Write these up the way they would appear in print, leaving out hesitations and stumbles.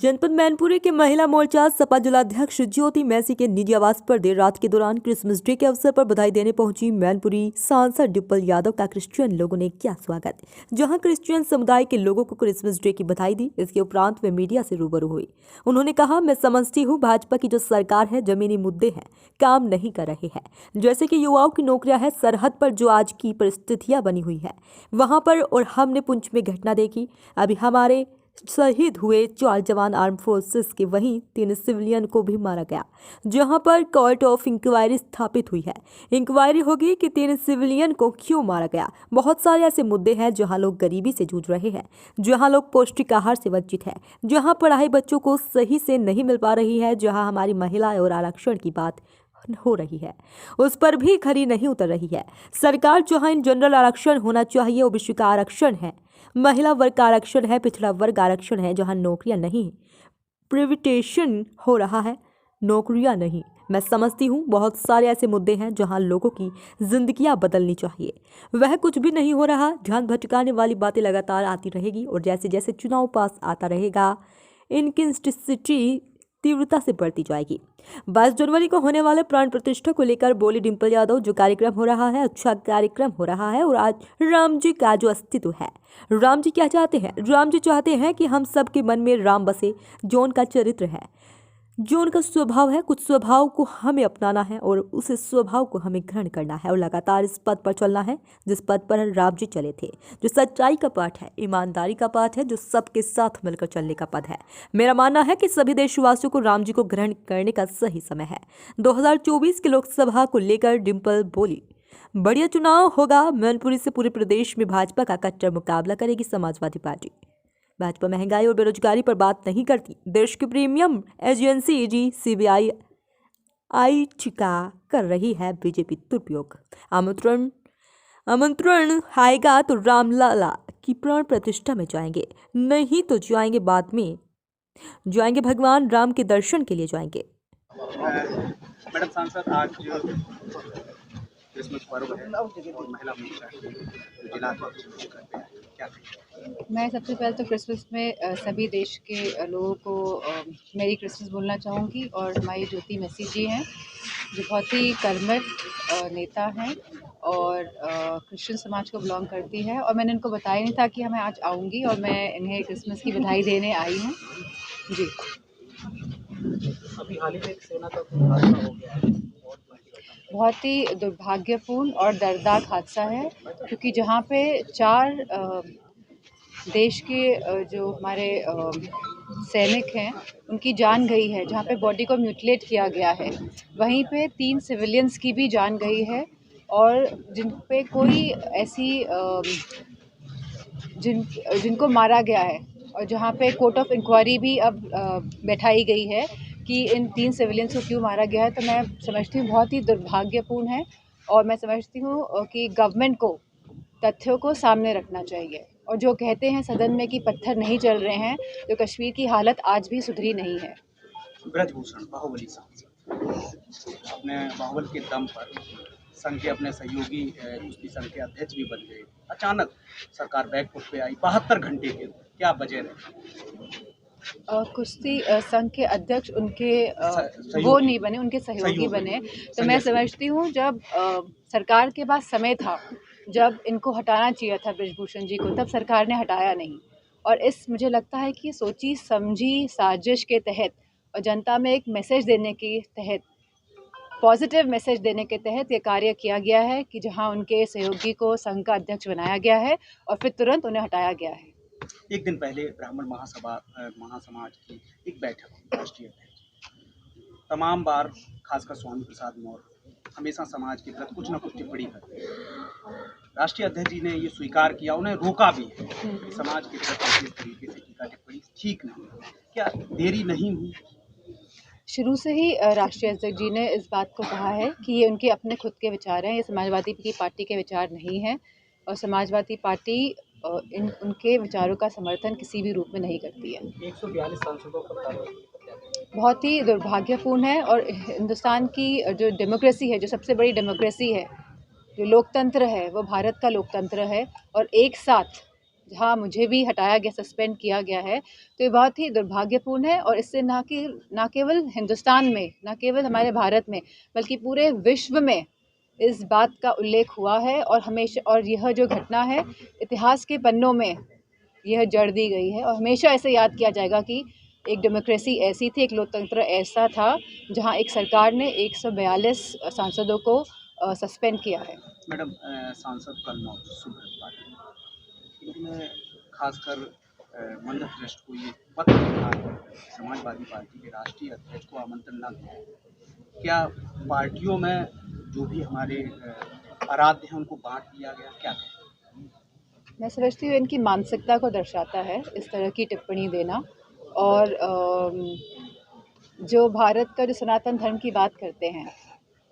जनपद मैनपुरी के महिला मोर्चा सपा जिलाध्यक्ष ज्योति मैसी के निजी आवास पर देर रात के दौरान क्रिसमस डे के अवसर पर बधाई देने पहुंची मैनपुरी सांसद डिम्पल यादव का क्रिश्चियन लोगों ने किया स्वागत। जहां क्रिश्चियन समुदाय के लोगों को क्रिसमस डे की बधाई दी। इसके उपरांत वे मीडिया से रूबरू हुई। उन्होंने कहा, मैं समझती हूँ भाजपा की जो सरकार है जमीनी मुद्दे हैं, काम नहीं कर रहे हैं। जैसे कि युवाओं की नौकरियां है, सरहद पर जो आज की परिस्थितियां बनी हुई है वहां पर, और हमने पुंछ में घटना देखी। अभी हमारे शहीद हुए 4 जवान आर्म फोर्सेस के, वहीं 3 सिविलियन को भी मारा गया, जहां पर कोर्ट ऑफ इंक्वायरी स्थापित हुई है। इंक्वायरी होगी कि 3 सिविलियन को क्यों मारा गया। बहुत सारे ऐसे मुद्दे हैं जहां लोग गरीबी से जूझ रहे हैं, जहां लोग पौष्टिक आहार से वंचित है, जहां पढ़ाई बच्चों को सही से नहीं मिल पा रही है, जहां हमारी महिला और आरक्षण की बात हो रही है, उस पर भी खरी नहीं उतर रही है सरकार। जहां इन जनरल आरक्षण होना चाहिए, ओबीसी का आरक्षण है, महिला वर्ग का आरक्षण है, पिछड़ा वर्ग आरक्षण है, जहां नौकरियां नहीं, प्रिविटेशन हो रहा है, नौकरियां नहीं। मैं समझती हूँ बहुत सारे ऐसे मुद्दे हैं जहां लोगों की जिंदगियां बदलनी चाहिए, वह कुछ भी नहीं हो रहा। ध्यान भटकाने वाली बातें लगातार आती रहेगी और जैसे जैसे चुनाव पास आता रहेगा, इनकंसिस्टेंसी तीव्रता से बढ़ती जाएगी। 22 जनवरी को होने वाले प्राण प्रतिष्ठा को लेकर बोली डिम्पल यादव, जो कार्यक्रम हो रहा है अच्छा कार्यक्रम हो रहा है, और आज राम जी का जो अस्तित्व है, राम जी क्या चाहते हैं? राम जी चाहते हैं कि हम सबके मन में राम बसे, जो उनका चरित्र है, जो उनका स्वभाव है। कुछ स्वभाव को हमें अपनाना है और उस स्वभाव को हमें ग्रहण करना है और लगातार इस पद पर चलना है जिस पद पर राम जी चले थे, जो सच्चाई का पाठ है, ईमानदारी का पाठ है, जो सबके साथ मिलकर चलने का पद है। मेरा मानना है कि सभी देशवासियों को राम जी को ग्रहण करने का सही समय है। 2024 की लोकसभा को लेकर डिम्पल बोली, बढ़िया चुनाव होगा। मैनपुरी से पूरे प्रदेश में भाजपा का कट्टर मुकाबला करेगी समाजवादी पार्टी। भाजपा महंगाई और बेरोजगारी पर बात नहीं करती। देश की प्रीमियम एजेंसी ईडी सीबीआई चिका कर रही है बीजेपी दुरुपयोग। आमंत्रण आएगा तो रामलला की प्राण प्रतिष्ठा में जाएंगे, नहीं तो जाएंगे बाद में, जाएंगे भगवान राम के दर्शन के लिए जाएंगे। मैडम सांसद, आज क्रिसमस पर्व है, महिला मोर्चा जिला अध्यक्ष करते हैं, क्या कहेंगे? मैं सबसे पहले तो क्रिसमस में सभी देश के लोगों को मेरी क्रिसमस बोलना चाहूँगी। और हमारी ज्योति मैसी जी हैं, जो बहुत ही कर्मठ नेता हैं और क्रिश्चियन समाज को बिलोंग करती है। और मैंने इनको बताया नहीं था कि मैं आज आऊँगी, और मैं इन्हें क्रिसमस की बधाई देने आई हूँ जी। अभी हाल ही में एक सेना का हादसा हो गया है, बहुत ही दुर्भाग्यपूर्ण और दर्दनाक हादसा है, क्योंकि जहाँ पे 4 देश के जो हमारे सैनिक हैं उनकी जान गई है, जहाँ पे बॉडी को म्यूटिलेट किया गया है, वहीं पे 3 सिविलियंस की भी जान गई है, और जिन पे कोई ऐसी जिनको मारा गया है, और जहाँ पे कोर्ट ऑफ इंक्वायरी भी अब बैठाई गई है कि इन 3 सिविलियंस को क्यों मारा गया है। तो मैं समझती हूँ बहुत ही दुर्भाग्यपूर्ण है, और मैं समझती हूँ कि गवर्नमेंट को तथ्यों को सामने रखना चाहिए। और जो कहते हैं सदन में कि पत्थर नहीं चल रहे हैं, तो कश्मीर की हालत आज भी सुधरी नहीं है। ब्रजभूषण बाहुबली सांसद अपने बाहुबल के दम पर संघ के अपने सहयोगी कुश्ती संघ के अध्यक्ष भी बन गए। अचानक सरकार बैकफुट पे आई 72 घंटे के, क्या वजह रही? कुश्ती संघ के अध्यक्ष उनके वो नहीं बने, उनके सहयोगी बने। तो मैं समझती हूँ जब सरकार के पास समय था, जब इनको हटाना चाहिए था ब्रजभूषण जी को, तब सरकार ने हटाया नहीं। और मुझे लगता है कि सोची समझी साजिश के तहत और जनता में एक मैसेज देने के तहत, पॉजिटिव मैसेज देने के तहत ये कार्य किया गया है कि जहां उनके सहयोगी को संघ का अध्यक्ष बनाया गया है और फिर तुरंत उन्हें हटाया गया है। एक दिन पहले ब्राह्मण महासमाज की एक बैठक राष्ट्रीय अध्यक्ष, तमाम बार खासकर स्वामी प्रसाद मौर्य हमेशा समाज के प्रति कुछ न कुछ टिप्पणी करते हैं। राष्ट्रीय अध्यक्ष जी ने ये स्वीकार किया, उन्हें रोका भी है कि समाज के प्रति इस तरीके से टीका टिप्पणी ठीक नहीं है। क्या देरी नहीं हुई? शुरू से ही राष्ट्रीय अध्यक्ष जी ने इस बात को कहा है कि ये उनके अपने खुद के विचार हैं, ये समाजवादी पार्टी के विचार नहीं हैं, और समाजवादी पार्टी उनके विचारों का समर्थन किसी भी रूप में नहीं करती है। 142 सांसदों का बहुत ही दुर्भाग्यपूर्ण है, और हिंदुस्तान की जो डेमोक्रेसी है, जो सबसे बड़ी डेमोक्रेसी है, जो लोकतंत्र है, वो भारत का लोकतंत्र है, और एक साथ जहाँ मुझे भी हटाया गया, सस्पेंड किया गया है, तो ये बहुत ही दुर्भाग्यपूर्ण है। और इससे ना केवल हिंदुस्तान में, ना केवल हमारे भारत में, बल्कि पूरे विश्व में इस बात का उल्लेख हुआ है। और हमेशा, और यह जो घटना है इतिहास के पन्नों में यह जड़ दी गई है और हमेशा ऐसे याद किया जाएगा कि एक डेमोक्रेसी ऐसी थी, एक लोकतंत्र ऐसा था जहां एक सरकार ने 142 सांसदों को सस्पेंड किया है। मैडम, सांसद का नाम सुब्रत पाटिल, इन्होंने खासकर मंडल ट्रस्ट को ये पत्र लिखा है, समाजवादी पार्टी के राष्ट्रीय अध्यक्ष को आमंत्रण न दिया। क्या पार्टियों में जो भी हमारे आराध्य हैं उनको बांट दिया गया, क्या कहें? मैं समझती हूँ इनकी मानसिकता को दर्शाता है इस तरह की टिप्पणी देना। और जो भारत का जो सनातन धर्म की बात करते हैं,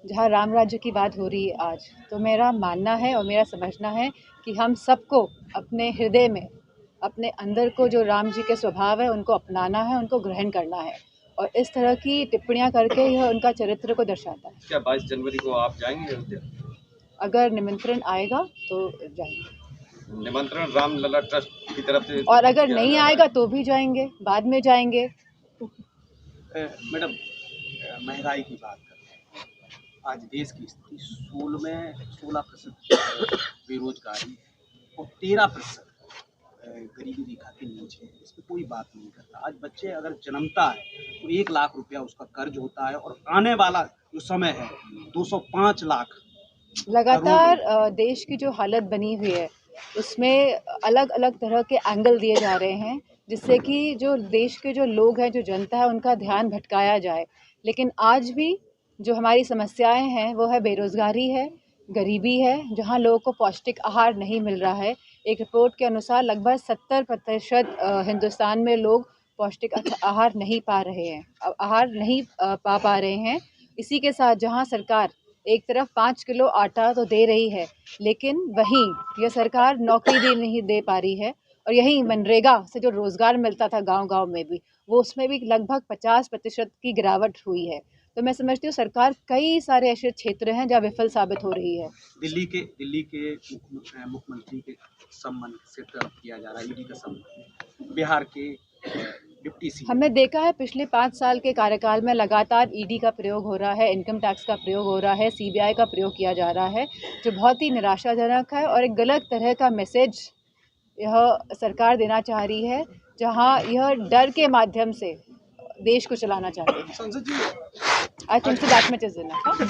जहाँ राम राज्य की बात हो रही है आज, तो मेरा मानना है और मेरा समझना है कि हम सबको अपने हृदय में, अपने अंदर को जो राम जी के स्वभाव है उनको अपनाना है, उनको ग्रहण करना है। और इस तरह की टिप्पणियां करके यह उनका चरित्र को दर्शाता है। क्या 22 जनवरी को आप जाएंगे अयोध्या? अगर निमंत्रण आएगा तो जाएंगे, निमंत्रण रामलला ट्रस्ट की तरफ से, और अगर नहीं आएगा तो भी जाएंगे, बाद में जाएंगे। मैडम, महंगाई की बात करते हैं। आज देश की स्थिति 16% बेरोजगारी और 13% गरीबी रेखा के नीचे है। इस पर कोई बात नहीं करता। आज बच्चे अगर जन्मता है तो 1 लाख रुपया उसका कर्ज होता है, और आने वाला जो समय है 205 लाख। लगातार देश की जो हालत बनी हुई है उसमें अलग अलग तरह के एंगल दिए जा रहे हैं, जिससे कि जो देश के जो लोग हैं, जो जनता है, उनका ध्यान भटकाया जाए। लेकिन आज भी जो हमारी समस्याएं हैं वो है बेरोज़गारी है, गरीबी है, जहां लोगों को पौष्टिक आहार नहीं मिल रहा है। एक रिपोर्ट के अनुसार लगभग 70% हिंदुस्तान में लोग पौष्टिक आहार नहीं पा रहे हैं, आहार नहीं पा रहे हैं। इसी के साथ जहां सरकार एक तरफ 5 किलो आटा तो दे रही है, लेकिन वहीं यह सरकार नौकरी नहीं दे पा रही है। और यहीं मनरेगा से जो रोज़गार मिलता था गांव-गांव में भी, वो उसमें भी लगभग 50% की गिरावट हुई है। तो मैं समझती हूँ सरकार कई सारे ऐसे क्षेत्र हैं जहाँ विफल साबित हो रही है। दिल्ली के मुख्यमंत्री के सम्मान से किया जा रहा है, ईडी का सम्मान। बिहार के डिप्टी सीएम, हमने देखा है पिछले 5 साल के कार्यकाल में लगातार ईडी का प्रयोग हो रहा है, इनकम टैक्स का प्रयोग हो रहा है, सीबीआई का प्रयोग किया जा रहा है, जो बहुत ही निराशाजनक है और एक गलत तरह का मैसेज यह सरकार देना चाह रही है, जहां यह डर के माध्यम से देश को चलाना चाहते हैं। I think so that much is enough.